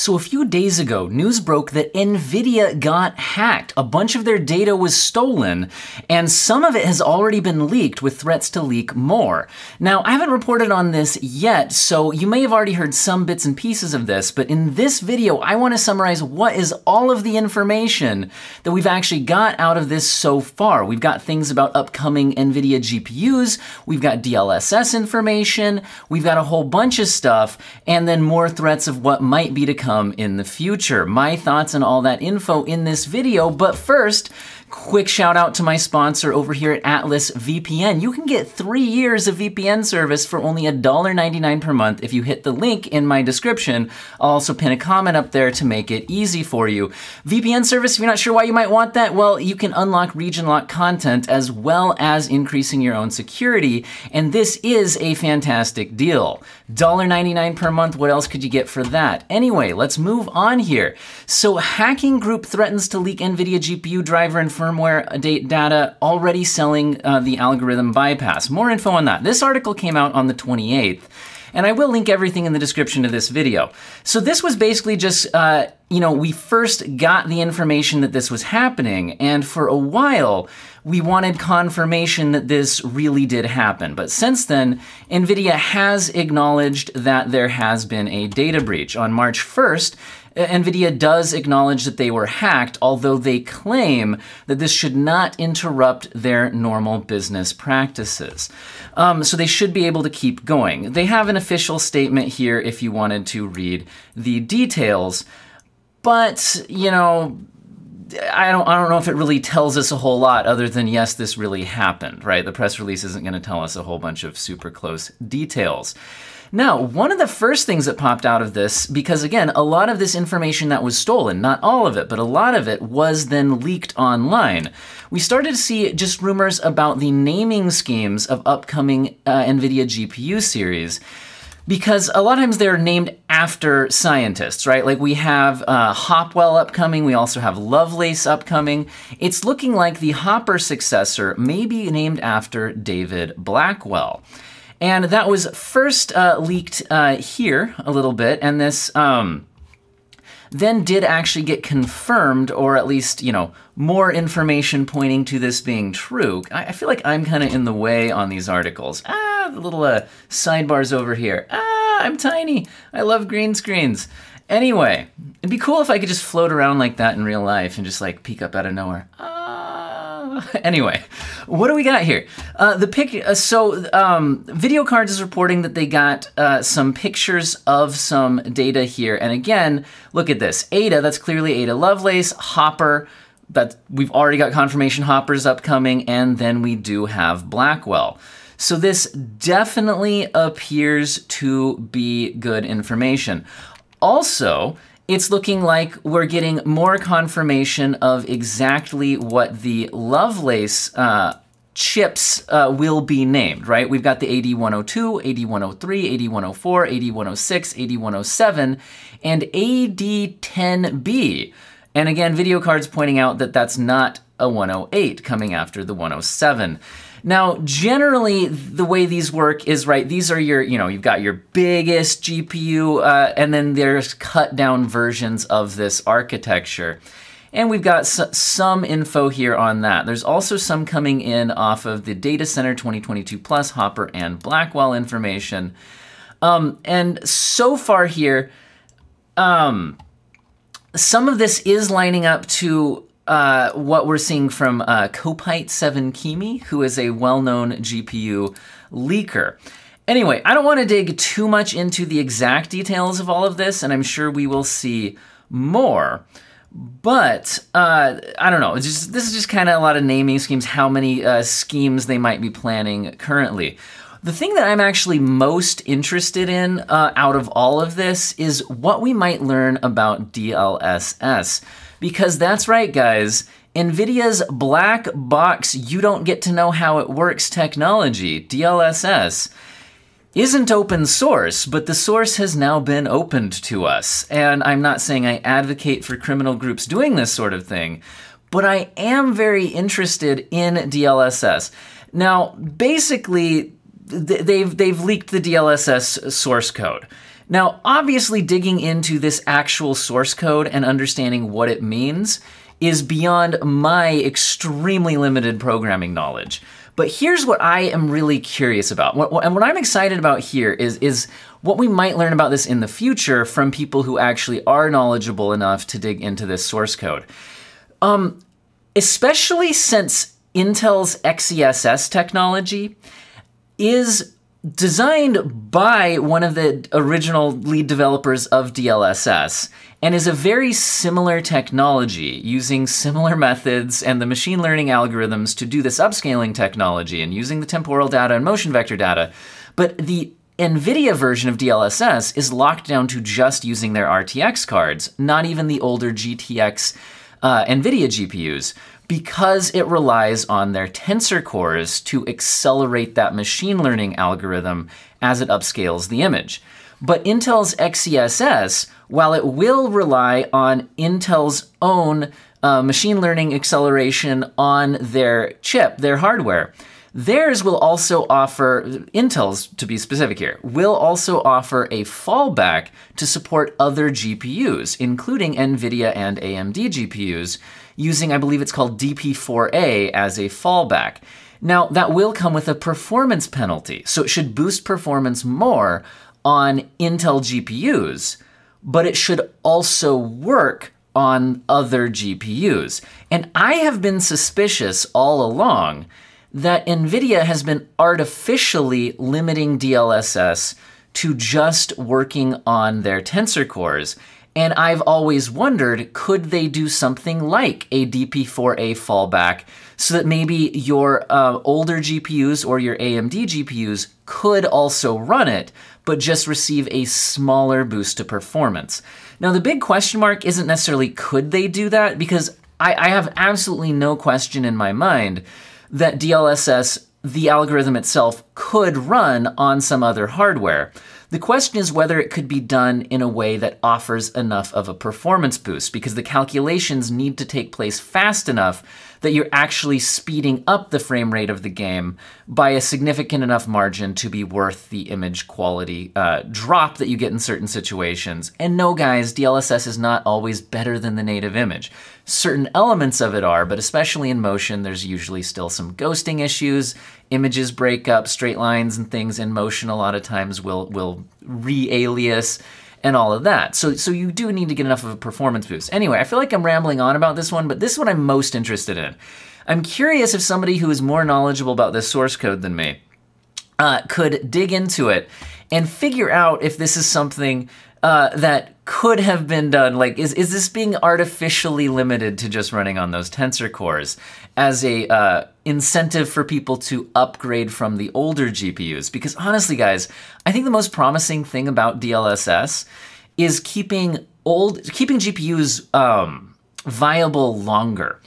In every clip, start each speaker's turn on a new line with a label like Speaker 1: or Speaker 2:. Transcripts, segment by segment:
Speaker 1: So a few days ago, news broke that Nvidia got hacked. A bunch of their data was stolen, and some of it has already been leaked with threats to leak more. Now, I haven't reported on this yet, so you may have already heard some bits and pieces of this, but in this video, I want to summarize what is all of the information that we've actually got out of this so far. We've got things about upcoming Nvidia GPUs, we've got DLSS information, we've got a whole bunch of stuff, and then more threats of what might be to come in the future. My thoughts and all that info in this video, but first, quick shout out to my sponsor over here at Atlas VPN. You can get 3 years of VPN service for only $1.99 per month if you hit the link in my description. I'll also pin a comment up there to make it easy for you. VPN service, if you're not sure why you might want that, well, you can unlock region lock content as well as increasing your own security, and this is a fantastic deal. $1.99 per month, what else could you get for that? Anyway, let's move on here. So hacking group threatens to leak Nvidia GPU driver and firmware data, already selling the algorithm bypass. More info on that. This article came out on the 28th, and I will link everything in the description of this video. So this was basically just, we first got the information that this was happening, and for a while, we wanted confirmation that this really did happen. But since then, Nvidia has acknowledged that there has been a data breach. On March 1st, Nvidia does acknowledge that they were hacked, although they claim that this should not interrupt their normal business practices. So they should be able to keep going. They have an official statement here if you wanted to read the details, but, I don't know if it really tells us a whole lot other than, yes, this really happened, right? The press release isn't going to tell us a whole bunch of super close details. Now, one of the first things that popped out of this, because again, a lot of this information that was stolen, not all of it, but a lot of it was then leaked online. We started to see just rumors about the naming schemes of upcoming Nvidia GPU series, because a lot of times they're named after scientists, right? Like we have Hopwell upcoming, we also have Lovelace upcoming. It's looking like the Hopper successor may be named after David Blackwell. And that was first leaked here a little bit, and this then did actually get confirmed, or at least, more information pointing to this being true. I feel like I'm kind of in the way on these articles. The little sidebars over here. I'm tiny. I love green screens. Anyway, it'd be cool if I could just float around like that in real life and just like peek up out of nowhere. Anyway, what do we got here? Video Cards is reporting that they got some pictures of some data here. And again, look at this. Ada, that's clearly Ada Lovelace. Hopper, that we've already got confirmation Hopper's upcoming. And then we do have Blackwell. So this definitely appears to be good information. Also, it's looking like we're getting more confirmation of exactly what the Lovelace chips will be named, right? We've got the AD102, AD103, AD104, AD106, AD107, and AD10B. And again, Video Cards pointing out that that's not a 108 coming after the 107. Now, generally, the way these work is, right, these are your, you've got your biggest GPU, and then there's cut down versions of this architecture. And we've got some info here on that. There's also some coming in off of the Data Center 2022 Plus, Hopper, and Blackwell information. And so far here, some of this is lining up to what we're seeing from Kopite7Kimi, who is a well-known GPU leaker. Anyway, I don't want to dig too much into the exact details of all of this, and I'm sure we will see more. But, I don't know, this is just kind of a lot of naming schemes, how many schemes they might be planning currently. The thing that I'm actually most interested in out of all of this is what we might learn about DLSS. Because that's right, guys, NVIDIA's black box, you don't get to know how it works technology, DLSS, isn't open source, but the source has now been opened to us. And I'm not saying I advocate for criminal groups doing this sort of thing, but I am very interested in DLSS. Now, basically, they've leaked the DLSS source code. Now, obviously digging into this actual source code and understanding what it means is beyond my extremely limited programming knowledge. But here's what I am really curious about. And what I'm excited about here is what we might learn about this in the future from people who actually are knowledgeable enough to dig into this source code. Especially since Intel's XeSS technology is designed by one of the original lead developers of DLSS and is a very similar technology using similar methods and the machine learning algorithms to do this upscaling technology and using the temporal data and motion vector data. But the Nvidia version of DLSS is locked down to just using their RTX cards, not even the older GTX Nvidia GPUs, because it relies on their tensor cores to accelerate that machine learning algorithm as it upscales the image. But Intel's XeSS, while it will rely on Intel's own machine learning acceleration on their chip, their hardware, theirs will also offer, Intel's to be specific here, will also offer a fallback to support other GPUs, including Nvidia and AMD GPUs, using, I believe it's called DP4A as a fallback. Now, that will come with a performance penalty, so it should boost performance more on Intel GPUs, but it should also work on other GPUs. And I have been suspicious all along that Nvidia has been artificially limiting DLSS to just working on their tensor cores. And I've always wondered, could they do something like a DP4A fallback so that maybe your older GPUs or your AMD GPUs could also run it, but just receive a smaller boost to performance? Now, the big question mark isn't necessarily could they do that, because I have absolutely no question in my mind that DLSS, the algorithm itself, could run on some other hardware. The question is whether it could be done in a way that offers enough of a performance boost, because the calculations need to take place fast enough that you're actually speeding up the frame rate of the game by a significant enough margin to be worth the image quality drop that you get in certain situations. And no, guys, DLSS is not always better than the native image. Certain elements of it are, but especially in motion, there's usually still some ghosting issues. Images break up, straight lines and things in motion a lot of times will re-alias and all of that. So you do need to get enough of a performance boost. Anyway, I feel like I'm rambling on about this one, but this is what I'm most interested in. I'm curious if somebody who is more knowledgeable about this source code than me could dig into it and figure out if this is something that could have been done. Like, is this being artificially limited to just running on those tensor cores as a incentive for people to upgrade from the older GPUs? Because honestly, guys, I think the most promising thing about DLSS is keeping GPUs viable longer.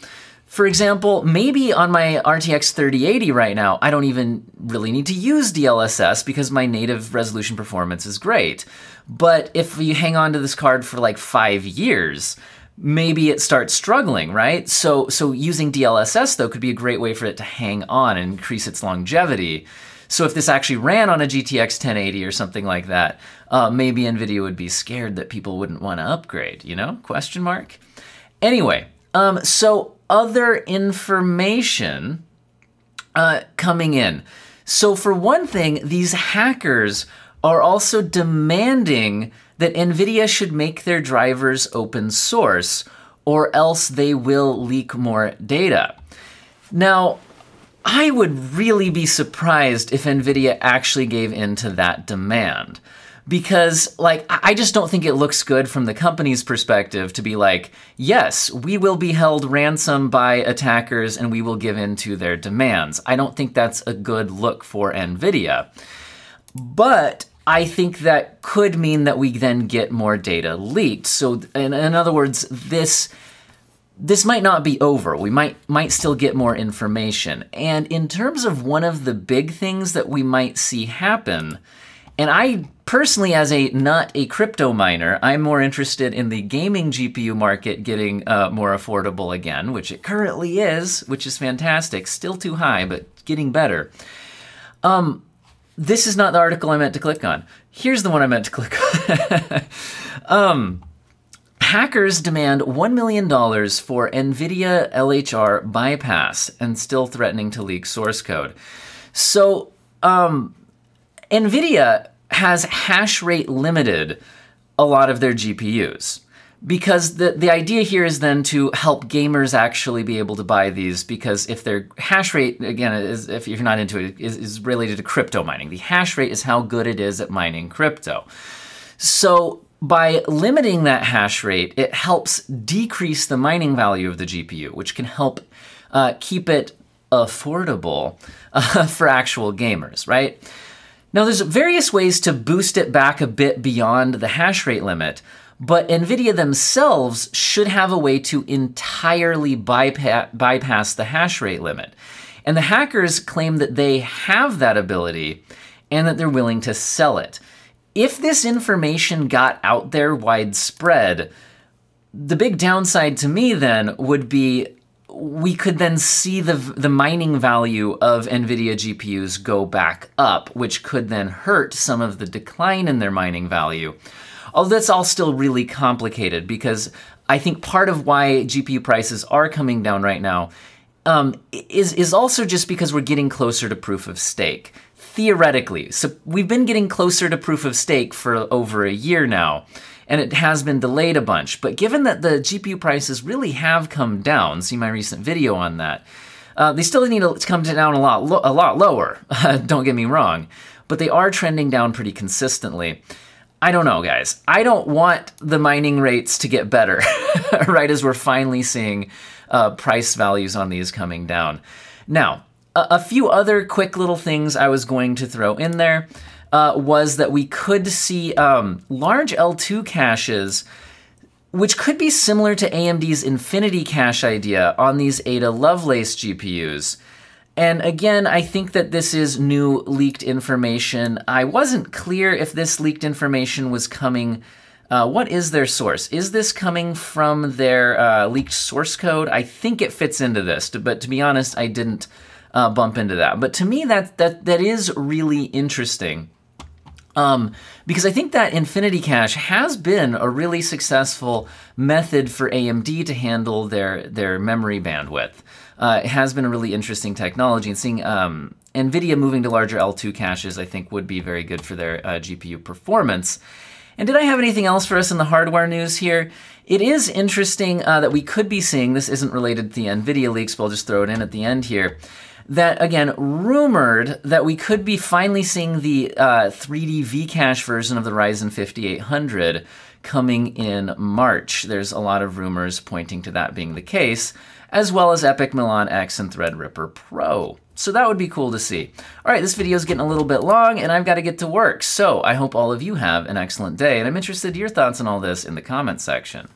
Speaker 1: For example, maybe on my RTX 3080 right now, I don't even really need to use DLSS because my native resolution performance is great. But if you hang on to this card for like 5 years, maybe it starts struggling, right? So using DLSS, though, could be a great way for it to hang on and increase its longevity. So if this actually ran on a GTX 1080 or something like that, maybe Nvidia would be scared that people wouldn't want to upgrade, you know? Question mark? Anyway, so other information coming in. So for one thing, these hackers are also demanding that Nvidia should make their drivers open source, or else they will leak more data. Now, I would really be surprised if Nvidia actually gave in to that demand. Because, like, I just don't think it looks good from the company's perspective to be like, yes, we will be held ransom by attackers and we will give in to their demands. I don't think that's a good look for Nvidia. But I think that could mean that we then get more data leaked. So, in other words, this might not be over. We might still get more information. And in terms of one of the big things that we might see happen, and I personally, as not a crypto miner, I'm more interested in the gaming GPU market getting more affordable again, which it currently is, which is fantastic. Still too high, but getting better. this is not the article I meant to click on. Here's the one I meant to click on. Hackers demand $1 million for Nvidia LHR bypass and still threatening to leak source code. So Nvidia has hash rate limited a lot of their GPUs, because the idea here is then to help gamers actually be able to buy these, because if their hash rate, again, is, if you're not into it, is related to crypto mining. The hash rate is how good it is at mining crypto. So by limiting that hash rate, it helps decrease the mining value of the GPU, which can help keep it affordable for actual gamers, right? Now, there's various ways to boost it back a bit beyond the hash rate limit, but Nvidia themselves should have a way to entirely bypass the hash rate limit. And the hackers claim that they have that ability and that they're willing to sell it. If this information got out there widespread, the big downside to me then would be we could then see the mining value of Nvidia GPUs go back up, which could then hurt some of the decline in their mining value. Although that's all still really complicated, because I think part of why GPU prices are coming down right now is also just because we're getting closer to proof of stake. Theoretically, so we've been getting closer to proof of stake for over a year now, and it has been delayed a bunch. But given that the GPU prices really have come down, see my recent video on that, they still need to come down a lot lower, don't get me wrong, but they are trending down pretty consistently. I don't know, guys. I don't want the mining rates to get better, right, as we're finally seeing price values on these coming down. Now, a few other quick little things I was going to throw in there was that we could see large L2 caches, which could be similar to AMD's Infinity Cache idea on these Ada Lovelace GPUs. And again, I think that this is new leaked information. I wasn't clear if this leaked information was coming. What is their source? Is this coming from their leaked source code? I think it fits into this, but to be honest, I didn't bump into that. But to me, that is really interesting. Because I think that Infinity Cache has been a really successful method for AMD to handle their memory bandwidth. It has been a really interesting technology, and seeing NVIDIA moving to larger L2 caches, I think, would be very good for their GPU performance. And did I have anything else for us in the hardware news here? It is interesting that we could be seeing, this isn't related to the NVIDIA leaks, but I'll just throw it in at the end here, that, again, rumored that we could be finally seeing the 3D V-Cache version of the Ryzen 5800 coming in March. There's a lot of rumors pointing to that being the case, as well as Epic Milan X and Threadripper Pro. So that would be cool to see. All right, this video is getting a little bit long, and I've got to get to work. So I hope all of you have an excellent day, and I'm interested in your thoughts on all this in the comments section.